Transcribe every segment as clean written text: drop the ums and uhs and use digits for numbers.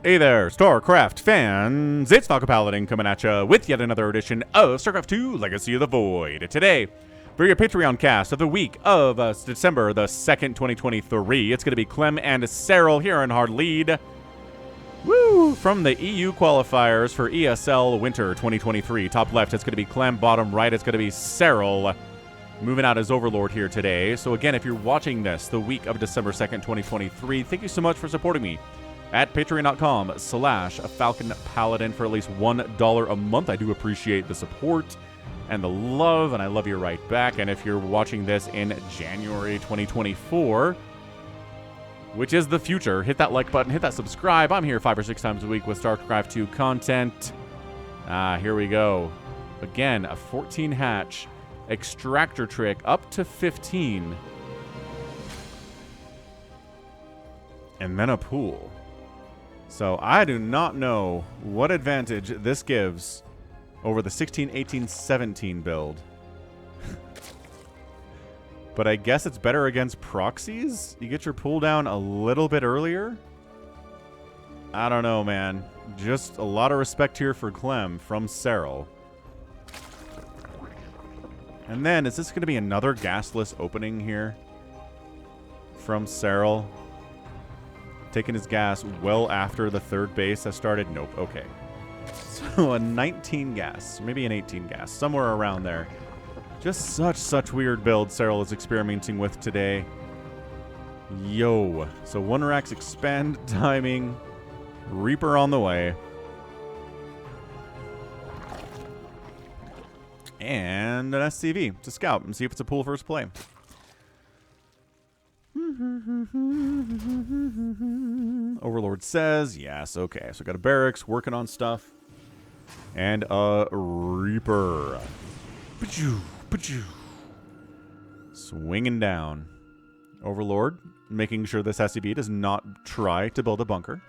Hey there, StarCraft fans! It's falconpaladin coming at you with yet another edition of StarCraft 2 Legacy of the Void. Today, for your Patreon cast of the week of December the 2nd, 2023, it's going to be Clem and Serral here in hard lead. Woo! From the EU qualifiers for ESL Winter 2023. Top left, it's going to be Clem. Bottom right, it's going to be Serral. Moving out as Overlord here today. So again, if you're watching this the week of December 2nd, 2023, thank you so much for supporting me at patreon.com/falconpaladin for at least $1 a month. I do appreciate the support and the love, and I love you right back. And if you're watching this in January 2024, which is the future, hit that like button, hit that subscribe. I'm here 5 or 6 times a week with StarCraft 2 content. Here we go. Again, a 14 hatch extractor trick up to 15. And then a pool. So I do not know what advantage this gives over the 16, 18, 17 build. But I guess it's better against proxies? You get your pull down a little bit earlier? I don't know, man. Just a lot of respect here for Clem from Serral. And then, is this going to be another gasless opening here from Serral? Taking his gas well after the third base has started? Nope. Okay. So a 19 gas, maybe an 18 gas, somewhere around there. Just such weird build Serral is experimenting with today. Yo. So one rack's expand timing. Reaper on the way. And an SCV to scout and see if it's a pool first play. Overlord says yes. Okay, so got a barracks working on stuff and a Reaper swinging down. Overlord making sure this SCV does not try to build a bunker.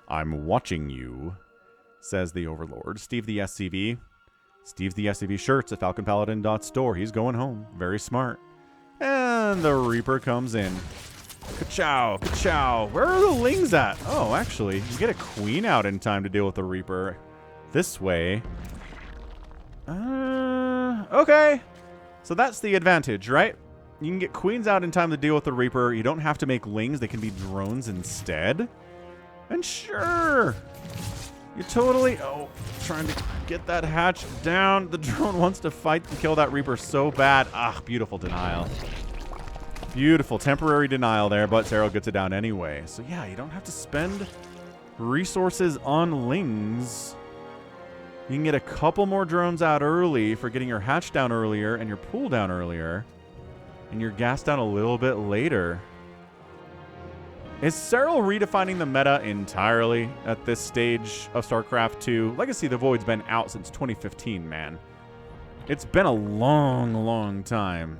I'm watching you, says the Overlord. Steve the SCV. Steve's the SCV shirts at falconpaladin.store. He's going home. Very smart. And the Reaper comes in. Ka-chow, ka-chow. Where are the lings at? Oh, actually, you get a queen out in time to deal with the Reaper. This way. Okay. So that's the advantage, right? You can get queens out in time to deal with the Reaper. You don't have to make lings. They can be drones instead. And sure, you totally... Oh, trying to get that hatch down. The drone wants to fight and kill that Reaper so bad. Ah, beautiful denial. Beautiful temporary denial there, but Serral gets it down anyway. So yeah, you don't have to spend resources on lings. You can get a couple more drones out early for getting your hatch down earlier and your pool down earlier. And your gas down a little bit later. Is Serral redefining the meta entirely at this stage of StarCraft 2? Legacy of the Void's been out since 2015, man. It's been a long time.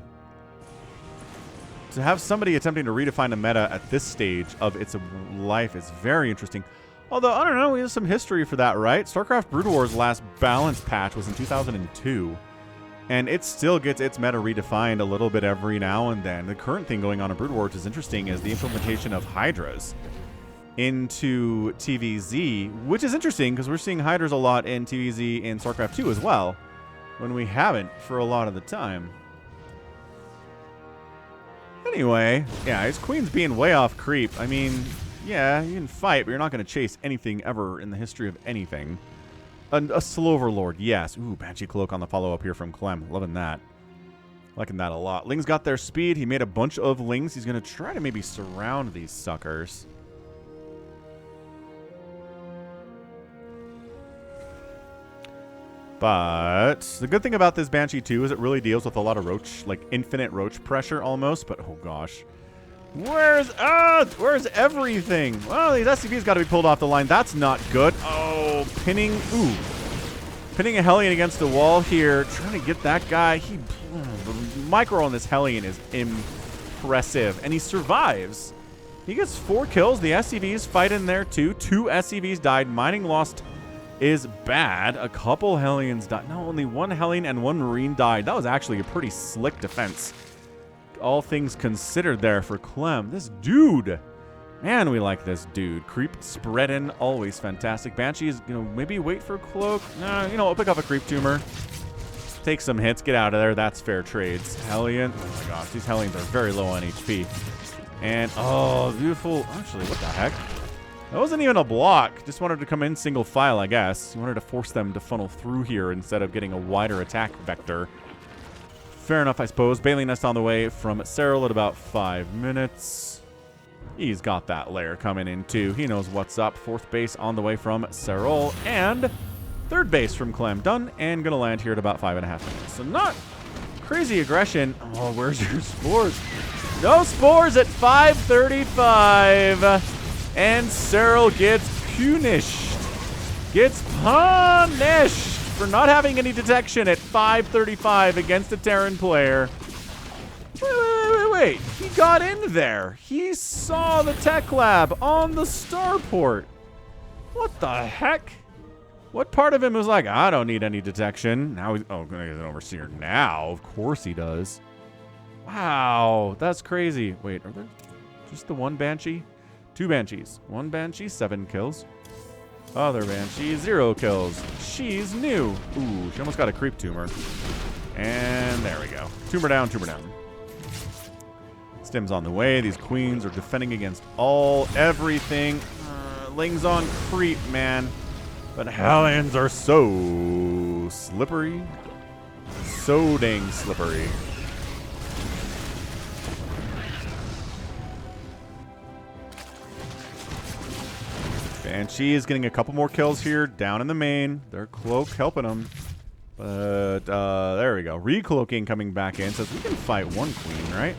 To have somebody attempting to redefine the meta at this stage of its life is very interesting. Although, I don't know, we have some history for that, right? StarCraft Brood War's last balance patch was in 2002. And it still gets its meta redefined a little bit every now and then. The current thing going on in Brood War, which is interesting, is the implementation of Hydras into TVZ, which is interesting because we're seeing Hydras a lot in TVZ and StarCraft 2 as well, when we haven't for a lot of the time. Anyway, yeah, his queen's being way off creep. I mean, yeah, you can fight, but you're not going to chase anything ever in the history of anything. A slow Overlord, yes. Ooh, Banshee Cloak on the follow-up here from Clem. Loving that. Liking that a lot. Lings got their speed. He made a bunch of lings. He's going to try to maybe surround these suckers. But the good thing about this Banshee 2 is it really deals with a lot of roach, like infinite roach pressure almost. But, oh gosh. Where's everything? Well, these SCVs got to be pulled off the line. That's not good. Oh, pinning a Hellion against the wall here. Trying to get that guy. The micro on this Hellion is impressive. And he survives. He gets 4 kills. The SCVs fight in there too. 2 SCVs died. Mining lost is bad. A couple Hellions died. No, only 1 Hellion and 1 Marine died. That was actually a pretty slick defense, all things considered there for Clem. This dude Man, we like this dude. Creep spreading, always fantastic. Banshees, maybe wait for Cloak. Nah, I'll pick up a Creep Tumor. Take some hits, get out of there. That's fair trades. Hellion. Oh my gosh, these Hellions are very low on HP. And, oh, beautiful. Actually, what the heck? That wasn't even a block. Just wanted to come in single file, I guess. You wanted to force them to funnel through here instead of getting a wider attack vector. Fair enough, I suppose. Baneling Nest on the way from Serral at about 5 minutes. He's got that lair coming in, too. He knows what's up. 4th base on the way from Serral. And 3rd base from Clem. Done and going to land here at about 5.5 minutes. So not crazy aggression. Oh, where's your spores? No spores at 5:35. And Serral gets punished. Gets punished for not having any detection at 5:35 against a Terran player. Wait. He got in there. He saw the tech lab on the starport. What the heck? What part of him was like, I don't need any detection? Now he's, going to get an overseer now. Of course he does. Wow, that's crazy. Wait, are there just the one Banshee? 2 Banshees. 1 Banshee, 7 kills. Other Banshee, 0 kills. She's new. Ooh, she almost got a Creep Tumor. And there we go. Tumor down, Tumor down. Stim's on the way. These queens are defending against everything. Ling's on creep, man. But Hellions are so slippery. So dang slippery. Banshee is getting a couple more kills here down in the main. Their Cloak helping them. But there we go. Recloaking coming back in. Says we can fight 1 queen, right?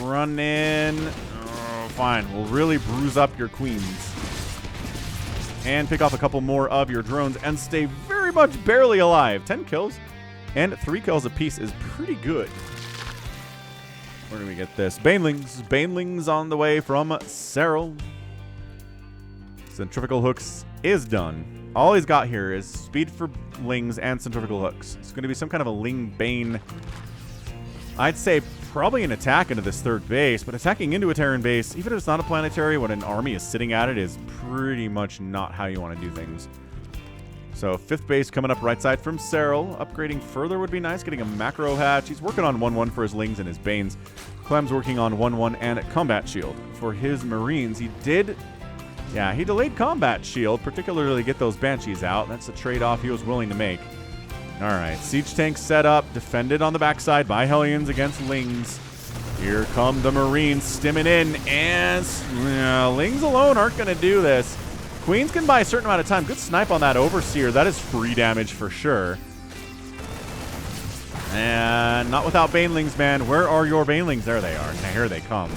Running. Oh, fine. We'll really bruise up your queens. And pick off a couple more of your drones and stay very much barely alive. 10 kills and 3 kills apiece is pretty good. Where do we get this? Banelings. Banelings on the way from Serral. Centrifugal hooks is done. All he's got here is speed for lings and centrifugal hooks. It's going to be some kind of a ling bane. I'd say probably an attack into this 3rd base, but attacking into a Terran base, even if it's not a planetary, when an army is sitting at it, is pretty much not how you want to do things. So 5th base coming up right side from Serral. Upgrading further would be nice, getting a macro hatch. He's working on 1-1 for his lings and his banes. Clem's working on 1-1 and combat shield. For his marines, he delayed combat shield, particularly get those banshees out. That's a trade-off he was willing to make. All right, siege tank set up, defended on the backside by Hellions against lings. Here come the marines stimming in, and lings alone aren't going to do this. Queens can buy a certain amount of time. Good snipe on that overseer. That is free damage for sure. And not without banelings, man. Where are your banelings? There they are. Now here they come.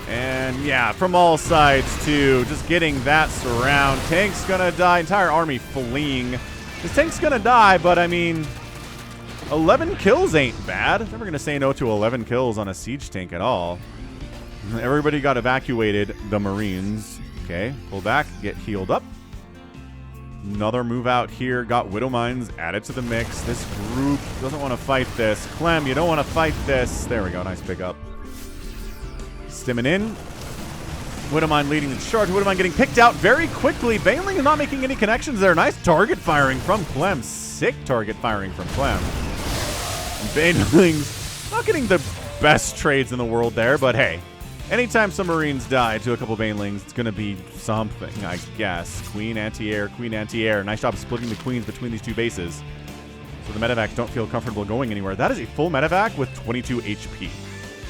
And yeah, from all sides too. Just getting that surround. Tank's going to die. Entire army fleeing. This tank's going to die, but I mean, 11 kills ain't bad. Never going to say no to 11 kills on a siege tank at all. Everybody got evacuated. The marines. Okay, pull back, get healed up. Another move out here. Got Widow Mines added to the mix. This group doesn't want to fight this. Clem, you don't want to fight this. There we go. Nice pickup. Stimming in. Widowmine leading the charge. Widowmine getting picked out very quickly. Baneling is not making any connections there. Nice target firing from Clem. Sick target firing from Clem. Baneling's not getting the best trades in the world there, but hey, anytime some Marines die to a couple Banelings, it's going to be something, I guess. Queen anti-air, Queen anti-air. Nice job splitting the Queens between these 2 bases. So the medevacs don't feel comfortable going anywhere. That is a full medevac with 22 HP.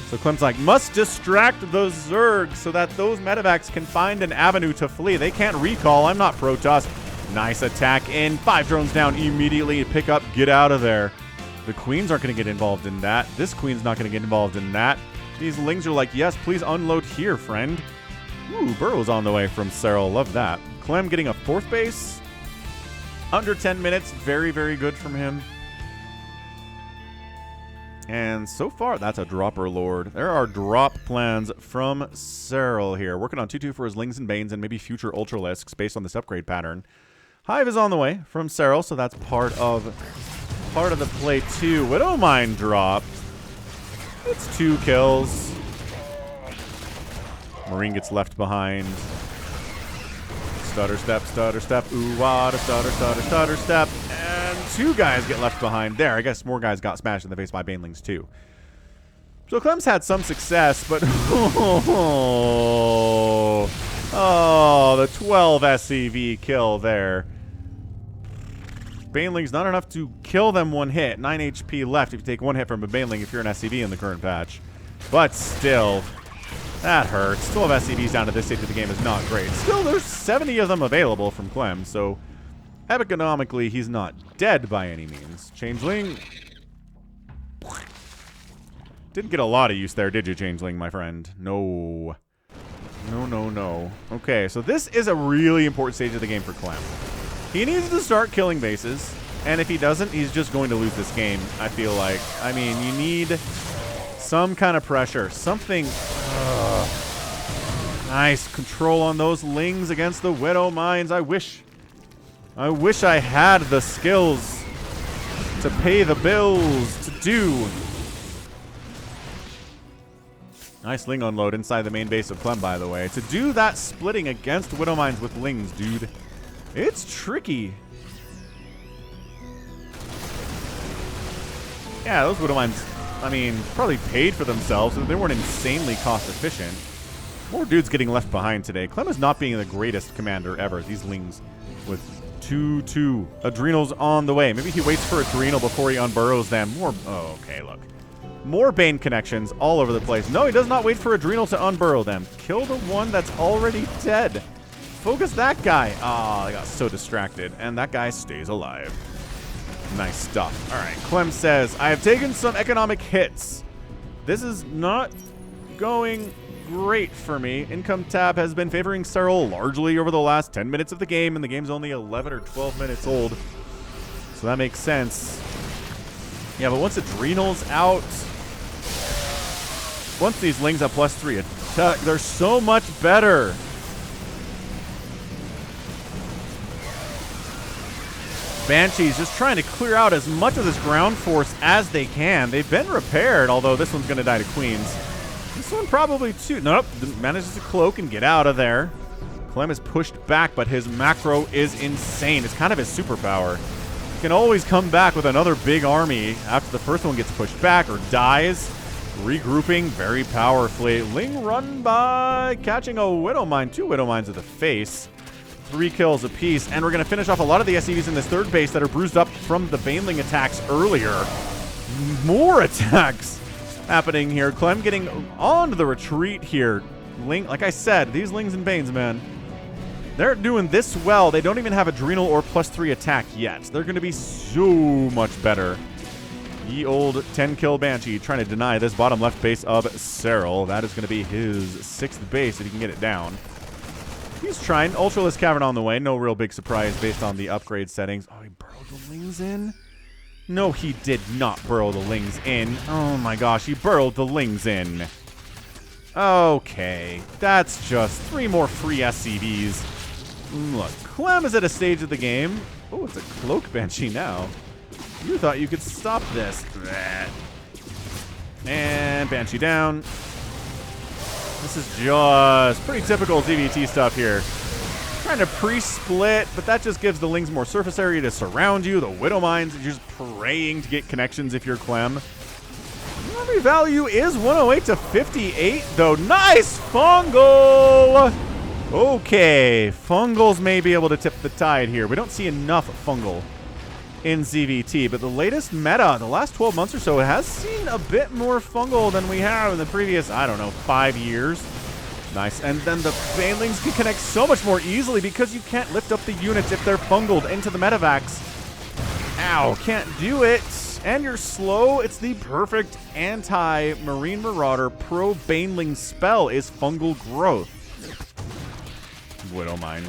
So Clem's like, must distract those Zergs so that those medevacs can find an avenue to flee. They can't recall. I'm not Protoss. Nice attack in. 5 drones down immediately. Pick up, get out of there. The Queens aren't going to get involved in that. This Queen's not going to get involved in that. These Lings are like, yes, please unload here, friend. Ooh, Burrow's on the way from Serral. Love that. Clem getting a 4th base. Under 10 minutes. Very, very good from him. And so far, that's a dropper lord. There are drop plans from Serral here. Working on 2-2 for his Lings and Banes and maybe future Ultralisks based on this upgrade pattern. Hive is on the way from Serral, so that's part of the play too. Widowmine drop. It's 2 kills. Marine gets left behind. Stutter step, ooh, wada, stutter step. And 2 guys get left behind there. I guess more guys got smashed in the face by banelings too. So Clem's had some success, but oh, the 12 SCV kill there. Banelings not enough to kill them 1 hit. 9 HP left if you take 1 hit from a baneling if you're an SCV in the current patch. But still, that hurts. 12 SCVs down to this stage of the game is not great. Still, there's 70 of them available from Clem, so economically, he's not dead by any means. Changeling. Didn't get a lot of use there, did you, Changeling, my friend? No. No. Okay, so this is a really important stage of the game for Clem. He needs to start killing bases, and if he doesn't, he's just going to lose this game, I feel like. I mean, you need some kind of pressure. Something. Nice control on those lings against the Widow Mines. I wish I had the skills to pay the bills to do. Nice ling unload inside the main base of Clem, by the way. To do that splitting against Widow Mines with lings, dude, it's tricky. Yeah, those Widow Mines, I mean, probably paid for themselves, and they weren't insanely cost efficient. More dudes getting left behind today. Clem is not being the greatest commander ever. These lings with 2-2. Adrenals on the way. Maybe he waits for Adrenal before he unburrows them. More. Oh, okay, look. More Bane connections all over the place. No, he does not wait for Adrenal to unburrow them. Kill the one that's already dead. Focus that guy. Ah, I got so distracted. And that guy stays alive. Nice stuff. All right, Clem says, I have taken some economic hits. This is not going great for me. Income tab has been favoring Serral largely over the last 10 minutes of the game, and the game's only 11 or 12 minutes old. So that makes sense. Yeah, but once Adrenal's out, once these lings have +3 attack, they're so much better. Banshees just trying to clear out as much of this ground force as they can. They've been repaired, although this one's going to die to queens. This one probably too. Nope, manages to cloak and get out of there. Clem is pushed back, but his macro is insane. It's kind of his superpower. He can always come back with another big army after the first one gets pushed back or dies. Regrouping very powerfully. Ling run by catching a Widow Mine. 2 Widow Mines to the face. 3 kills apiece. And we're going to finish off a lot of the SCVs in this third base that are bruised up from the Baneling attacks earlier. More attacks happening here. Clem getting on the retreat here. Ling, like I said, these Lings and Banes, man, they're doing this well. They don't even have Adrenal or +3 attack yet. They're going to be so much better. Ye old 10-kill Banshee trying to deny this bottom left base of Serral. That is going to be his 6th base if he can get it down. He's trying. Ultralisk Cavern on the way. No real big surprise based on the upgrade settings. Oh, he burrowed the Lings in? No, he did not burrow the Lings in. Oh my gosh, he burrowed the Lings in. Okay, that's just 3 more free SCVs. Look, Clem is at a stage of the game. Oh, it's a Cloak Banshee now. You thought you could stop this. And Banshee down. This is just pretty typical ZVT stuff here. Trying to pre-split, but that just gives the Lings more surface area to surround you. The Widow Mines, you're just praying to get connections if you're Clem. Army value is 108 to 58, though. Nice fungal! Okay, fungals may be able to tip the tide here. We don't see enough fungal in ZVT, but the latest meta, the last 12 months or so, has seen a bit more fungal than we have in the previous, I don't know, 5 years. Nice, and then the Banelings can connect so much more easily because you can't lift up the units if they're fungled into the Metavacs. Ow, can't do it. And you're slow. It's the perfect anti-Marine Marauder pro-Baneling spell is Fungal Growth. Widow Mine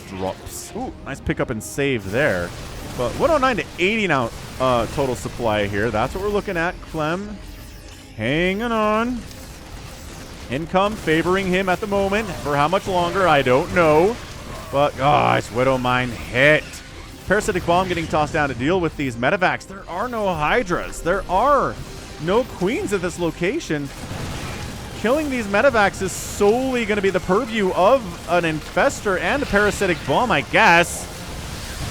drops. Ooh, nice pickup and save there. But 109 to 80 now total supply here. That's what we're looking at. Clem hanging on. Income favoring him at the moment. For how much longer, I don't know. But, gosh, Widow Mine hit. Parasitic Bomb getting tossed down to deal with these Metavacs. There are no Hydras. There are no Queens at this location. killing these medevacs is solely going to be the purview of an Infestor and a Parasitic Bomb, I guess.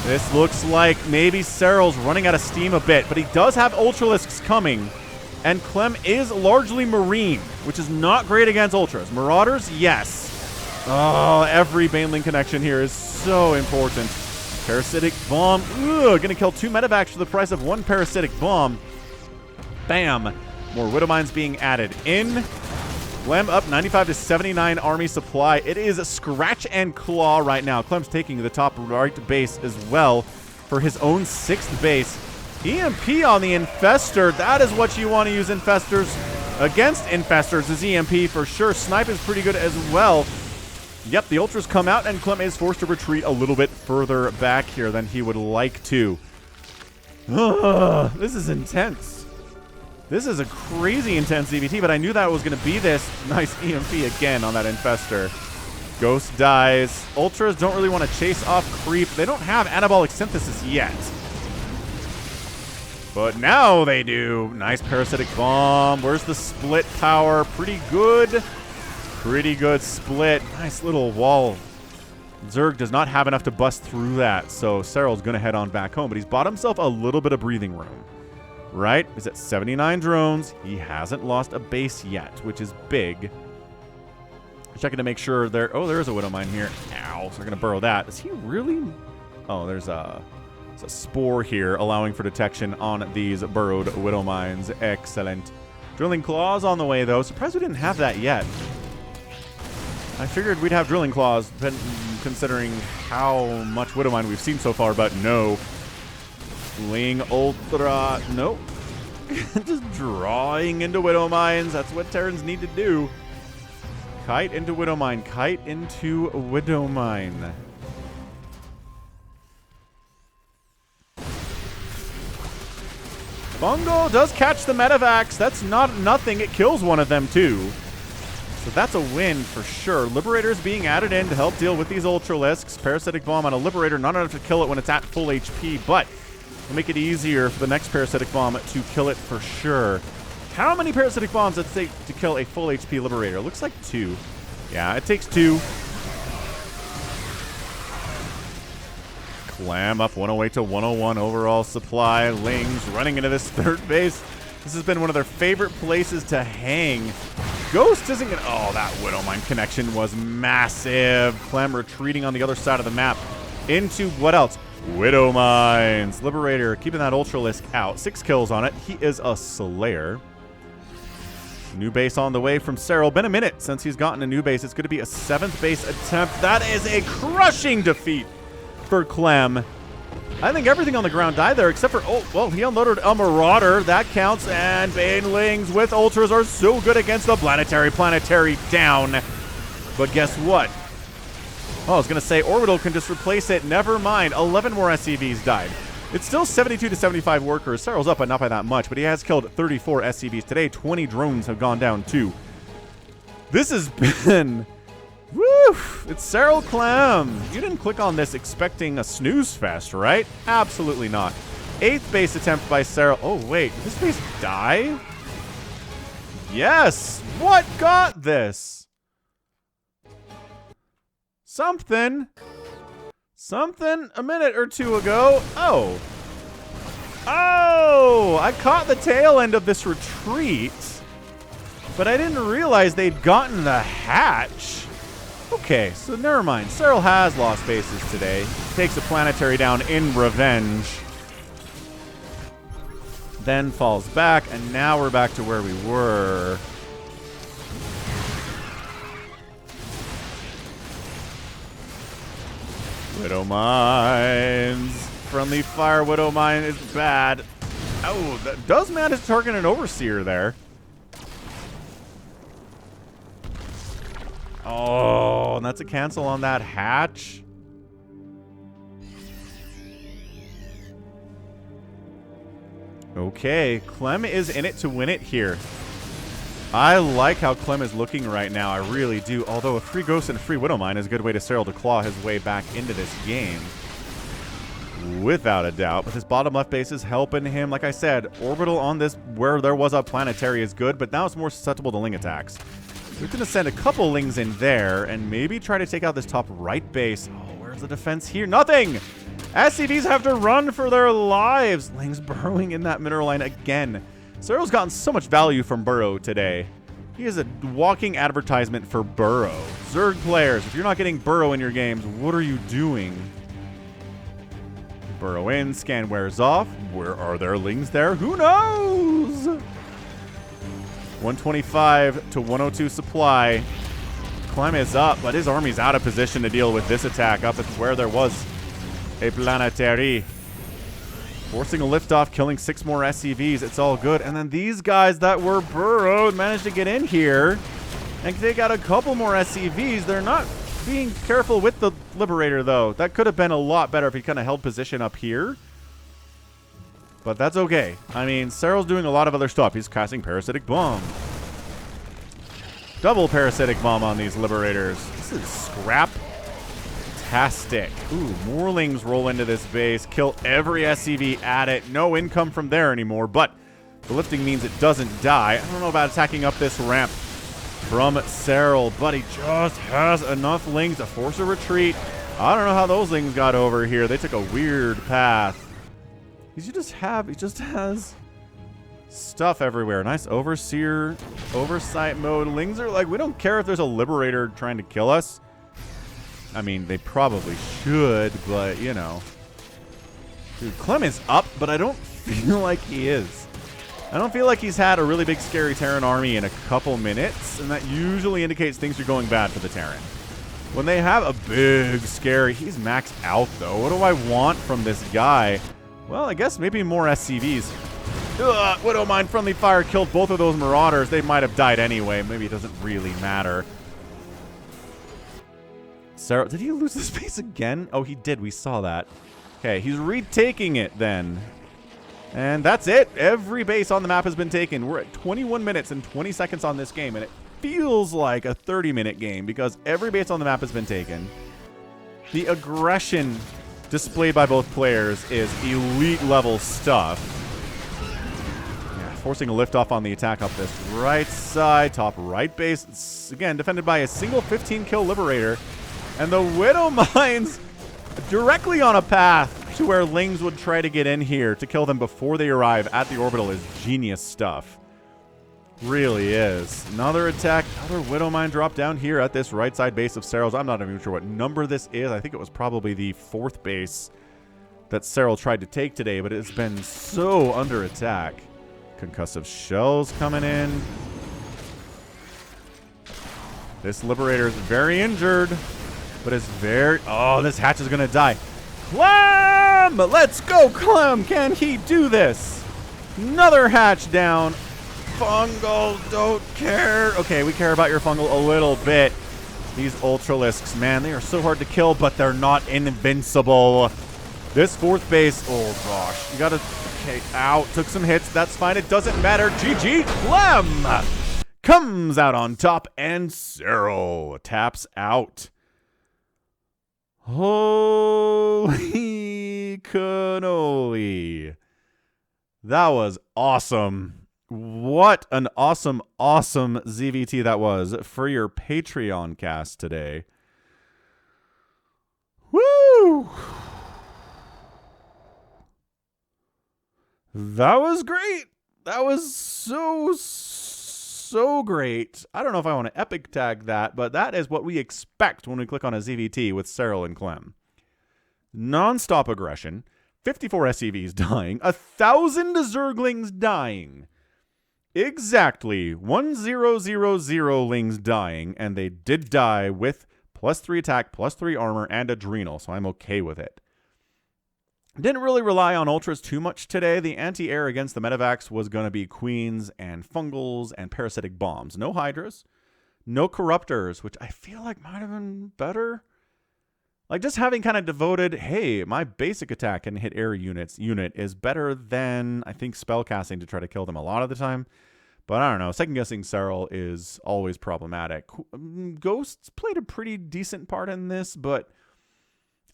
This looks like maybe Serral's running out of steam a bit, but he does have Ultralisks coming. And Clem is largely Marine, which is not great against Ultras. Marauders, yes. Oh, every Baneling connection here is so important. Parasitic Bomb, gonna kill 2 medevacs for the price of 1 Parasitic Bomb. Bam. More Widowmines being added in. Clem up 95 to 79 army supply. It is scratch and claw right now. Clem's taking the top right base as well for his own 6th base. EMP on the Infestor. That is what you want to use Infestors against Infestors is EMP for sure. Snipe is pretty good as well. Yep, the Ultras come out, and Clem is forced to retreat a little bit further back here than he would like to. This is intense. This is a crazy intense EVT, but I knew that was going to be this. Nice EMP again on that Infestor. Ghost dies. Ultras don't really want to chase off creep. They don't have Anabolic Synthesis yet. But now they do. Nice Parasitic Bomb. Where's the split power? Pretty good. Pretty good split. Nice little wall. Zerg does not have enough to bust through that, so Serral's going to head on back home. But he's bought himself a little bit of breathing room. Right? He's at 79 drones. He hasn't lost a base yet, which is big. Checking to make sure there... Oh, there is a Widowmine here. Ow. So we're going to burrow that. Is he really... Oh, there's a spore here, allowing for detection on these burrowed Widowmines. Excellent. Drilling Claws on the way, though. Surprised we didn't have that yet. I figured we'd have Drilling Claws, considering how much Widowmine we've seen so far, but no. Ling Ultra. Nope. Just drawing into Widowmines. That's what Terrans need to do. Kite into Widowmine. Kite into Widowmine. Bungo does catch the medevacs. That's not nothing. It kills one of them, too. So that's a win for sure. Liberators being added in to help deal with these Ultralisks. Parasitic Bomb on a Liberator. Not enough to kill it when it's at full HP, but will make it easier for the next Parasitic Bomb to kill it for sure. How many Parasitic Bombs does it take to kill a full HP Liberator? Looks like 2. Yeah, it takes 2. Clem up 108 to 101 overall supply. Lings running into this 3rd base. This has been one of their favorite places to hang. Ghost isn't going to... Oh, that Widowmine connection was massive. Clem retreating on the other side of the map into what else? Widowmines. Liberator keeping that Ultralisk out. 6 kills on it. He is a Slayer. New base on the way from Serral. Been a minute since he's gotten a new base. It's going to be a 7th base attempt. That is a crushing defeat for Clem. I think everything on the ground died there except for, oh, well, he unloaded a Marauder. That counts, and Banelings with Ultras are so good against the Planetary down. But guess what? Oh, I was going to say Orbital can just replace it. Never mind. 11 more SCVs died. It's still 72 to 75 workers. Serral's up, but not by that much, but he has killed 34 SCVs. Today, 20 drones have gone down, too. This has been... Woo! It's Serral Clem. You didn't click on this expecting a snooze fest, right? Absolutely not. 8th base attempt by Serral. Oh, wait. Did this base die? Yes! What got this? Something a minute or 2 ago. Oh, I caught the tail end of this retreat, but I didn't realize they'd gotten the hatch. Okay, so never mind. Serral has lost bases today. Takes a Planetary down in revenge. Then falls back, and now we're back to where we were. Widowmines. Friendly fire Widowmine is bad. Oh, that does manage to target an Overseer there. Oh, and that's a cancel on that hatch. Okay, Clem is in it to win it here. I like how Clem is looking right now. I really do. Although a free Ghost and a free Widowmine is a good way to Serral to claw his way back into this game. without a doubt. But this bottom left base is helping him. Like I said, orbital on this where there was a planetary is good, but now it's more susceptible to Ling attacks. We're going to send a couple Lings in there and maybe try to take out this top right base. Oh, where's the defense here? Nothing! SCVs have to run for their lives. Ling's burrowing in that mineral line again. Serral's gotten so much value from Burrow today. He is a walking advertisement for Burrow. Zerg players, if you're not getting Burrow in your games, what are you doing? Burrow in, scan wears off. Where are there Lings there? Who knows? 125 to 102 supply. Clem is up, but his army's out of position to deal with this attack up at where there was a planetary. Forcing a liftoff, killing 6 more SCVs. It's all good. And then these guys that were burrowed managed to get in here and take out a couple more SCVs. They're not being careful with the Liberator, though. That could have been a lot better if he kind of held position up here. But that's okay. I mean, Serral's doing a lot of other stuff. He's casting Parasitic Bomb. Double Parasitic Bomb on these Liberators. This is scrap. Fantastic. Ooh, more Lings roll into this base. Kill every SCV at it. No income from there anymore, but the lifting means it doesn't die. I don't know about attacking up this ramp from Serral, but he just has enough Lings to force a retreat. I don't know how those Lings got over here. They took a weird path. He just has stuff everywhere. Nice Overseer, Oversight mode. Lings are like, we don't care if there's a Liberator trying to kill us. I mean, they probably should, but, you know. Dude, Clem is up, but I don't feel like he is. I don't feel like he's had a really big, scary Terran army in a couple minutes, and that usually indicates things are going bad for the Terran. When they have a big, scary... He's maxed out, though. What do I want from this guy? Well, I guess maybe more SCVs. Ugh, Widowmine Friendly Fire killed both of those Marauders. They might have died anyway. Maybe it doesn't really matter. Serral, did he lose the space again? Oh, he did. We saw that. Okay, he's retaking it then. And that's it. Every base on the map has been taken. We're at 21 minutes and 20 seconds on this game, and it feels like a 30-minute game because every base on the map has been taken. The aggression displayed by both players is elite-level stuff. Yeah, forcing a liftoff on the attack up this right side, top right base. It's, again, defended by a single 15-kill Liberator. And the Widow Mines directly on a path to where Lings would try to get in here to kill them before they arrive at the orbital is genius stuff. Really is. Another attack, another Widow Mine drop down here at this right side base of Serral's. I'm not even sure what number this is. I think it was probably the 4th base that Serral tried to take today, but it's been so under attack. Concussive shells coming in. This Liberator is very injured. But it's very... Oh, this hatch is going to die. Clem! Let's go, Clem! Can he do this? Another hatch down. Fungal, don't care. Okay, we care about your Fungal a little bit. These Ultralisks, man, they are so hard to kill, but they're not invincible. This 4th base... Oh, gosh. You got to... Okay, out. Took some hits. That's fine. It doesn't matter. GG, Clem! Comes out on top, and Serral taps out. Holy cannoli. That was awesome. What an awesome, awesome ZVT that was for your Patreon cast today. Woo! That was great. That was so great. I don't know if I want to epic tag that, but that is what we expect when we click on a ZVT with Serral and Clem. Non-stop aggression, 54 SCVs dying, 1,000 Zerglings dying. Exactly 1000 Lings dying, and they did die with +3 attack, +3 armor, and adrenal, so I'm okay with it. Didn't really rely on Ultras too much today. The anti-air against the Medivacs was going to be Queens and Fungals and Parasitic Bombs. No Hydras, no Corruptors, which I feel like might have been better. Like just having kind of devoted, hey, my basic attack and hit air unit is better than, I think, spellcasting to try to kill them a lot of the time. But I don't know. Second-guessing Serral is always problematic. Ghosts played a pretty decent part in this, but...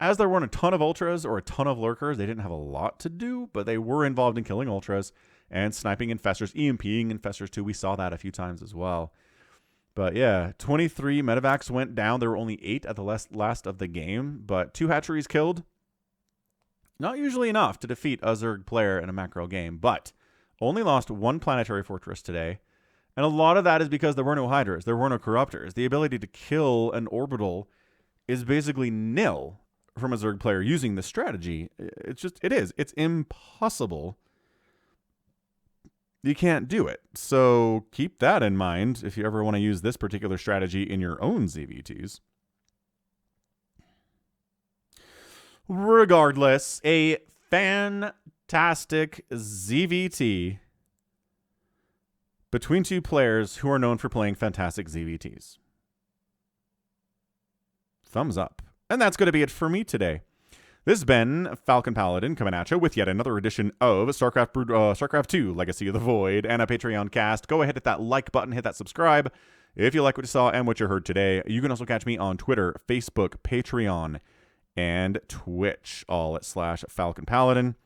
as there weren't a ton of ultras or a ton of lurkers, they didn't have a lot to do, but they were involved in killing ultras and sniping infestors, EMPing infestors too. We saw that a few times as well. But yeah, 23 medevacs went down. There were only 8 at the last of the game, but 2 hatcheries killed. Not usually enough to defeat a Zerg player in a macro game, but only lost 1 planetary fortress today. And a lot of that is because there were no hydras, there were no corruptors. The ability to kill an orbital is basically nil from a Zerg player using this strategy. It's impossible. You can't do it. So keep that in mind if you ever want to use this particular strategy in your own ZVTs. Regardless, a fantastic ZVT between 2 players who are known for playing fantastic ZVTs. Thumbs up. And that's going to be it for me today. This has been Falcon Paladin coming at you with yet another edition of StarCraft 2 Legacy of the Void and a Patreon cast. Go ahead, hit that like button, hit that subscribe if you like what you saw and what you heard today. You can also catch me on Twitter, Facebook, Patreon, and Twitch, all at /Falcon Paladin.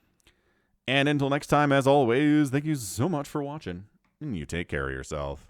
And until next time, as always, thank you so much for watching, and you take care of yourself.